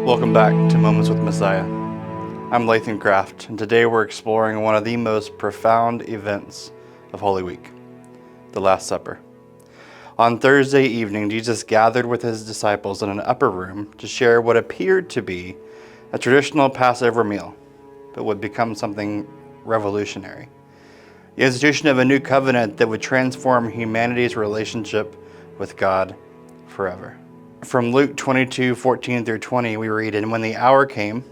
Welcome back to Moments with Messiah. I'm Lathan Kraft, and today we're exploring one of the most profound events of Holy Week, the Last Supper. On Thursday evening, Jesus gathered with his disciples in an upper room to share what appeared to be a traditional Passover meal, but would become something revolutionary. The institution of a new covenant that would transform humanity's relationship with God forever. From Luke 22:14 through 20, we read, "And when the hour came,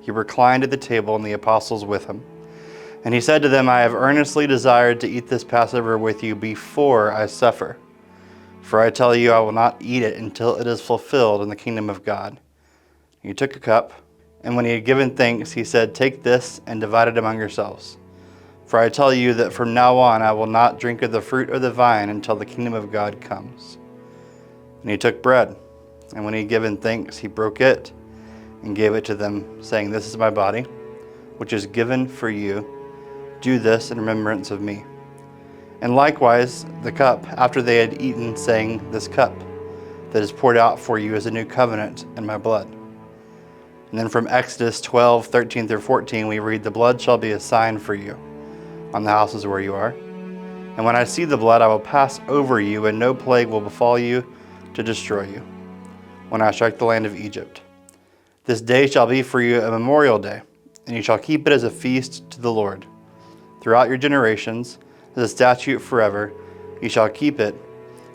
he reclined at the table and the apostles with him. And he said to them, I have earnestly desired to eat this Passover with you before I suffer. For I tell you, I will not eat it until it is fulfilled in the kingdom of God." He took a cup, and when he had given thanks, he said, "Take this and divide it among yourselves. For I tell you that from now on I will not drink of the fruit of the vine until the kingdom of God comes." And he took bread, and when he had given thanks, he broke it and gave it to them, saying, "This is my body, which is given for you. Do this in remembrance of me." And likewise the cup, after they had eaten, saying, "This cup that is poured out for you is a new covenant in my blood." And then from Exodus 12:13 through 14, we read, "The blood shall be a sign for you on the houses where you are. And when I see the blood, I will pass over you, and no plague will befall you to destroy you, when I strike the land of Egypt. This day shall be for you a memorial day, and you shall keep it as a feast to the Lord. Throughout your generations, as a statute forever, you shall keep it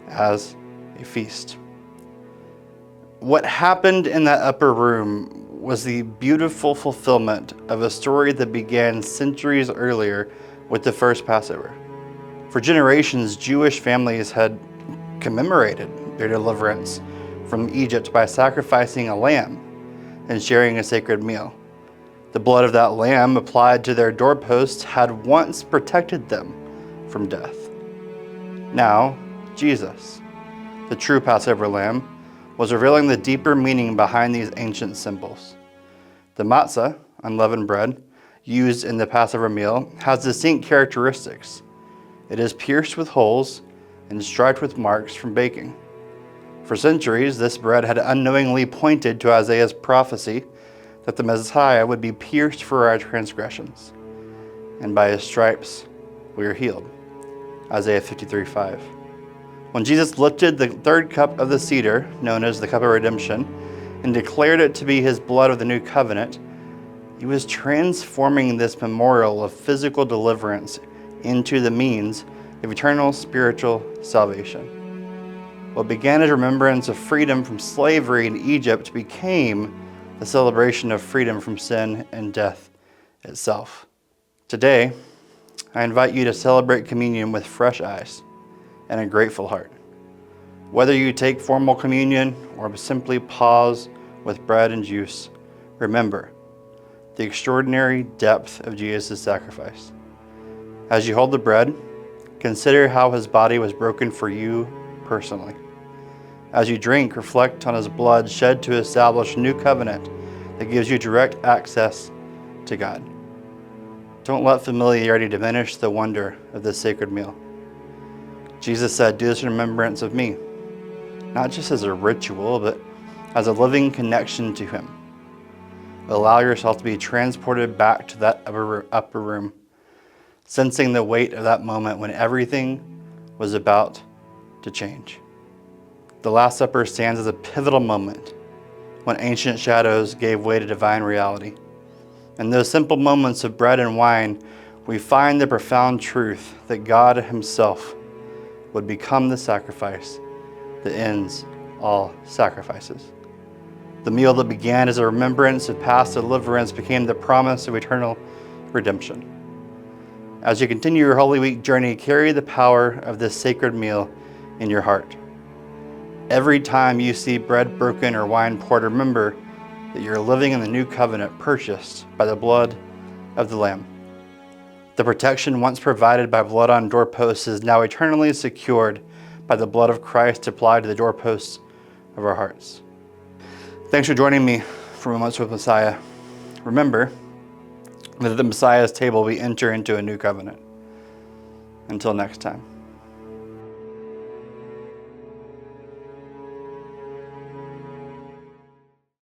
as a feast." What happened in that upper room was the beautiful fulfillment of a story that began centuries earlier with the first Passover. For generations, Jewish families had commemorated their deliverance from Egypt by sacrificing a lamb and sharing a sacred meal. The blood of that lamb applied to their doorposts had once protected them from death. Now, Jesus, the true Passover lamb, was revealing the deeper meaning behind these ancient symbols. The matzah, unleavened bread, used in the Passover meal, has distinct characteristics. It is pierced with holes and striped with marks from baking. For centuries, this bread had unknowingly pointed to Isaiah's prophecy that the Messiah would be pierced for our transgressions, and by his stripes we are healed. Isaiah 53:5. When Jesus lifted the third cup of the cedar, known as the cup of redemption, and declared it to be his blood of the new covenant, he was transforming this memorial of physical deliverance into the means of eternal spiritual salvation. What began as remembrance of freedom from slavery in Egypt became the celebration of freedom from sin and death itself. Today, I invite you to celebrate communion with fresh eyes and a grateful heart. Whether you take formal communion or simply pause with bread and juice, remember the extraordinary depth of Jesus' sacrifice. As you hold the bread, consider how his body was broken for you personally. As you drink, reflect on his blood shed to establish a new covenant that gives you direct access to God. Don't let familiarity diminish the wonder of this sacred meal. Jesus said, "Do this in remembrance of me," not just as a ritual, but as a living connection to him. Allow yourself to be transported back to that upper room, sensing the weight of that moment when everything was about to change. The Last Supper stands as a pivotal moment when ancient shadows gave way to divine reality. In those simple moments of bread and wine, we find the profound truth that God himself would become the sacrifice that ends all sacrifices. The meal that began as a remembrance of past deliverance became the promise of eternal redemption. As you continue your Holy Week journey, carry the power of this sacred meal in your heart. Every time you see bread broken or wine poured, remember that you're living in the new covenant purchased by the blood of the Lamb. The protection once provided by blood on doorposts is now eternally secured by the blood of Christ applied to the doorposts of our hearts. Thanks for joining me for Moments with Messiah. Remember that at the Messiah's table we enter into a new covenant. Until next time.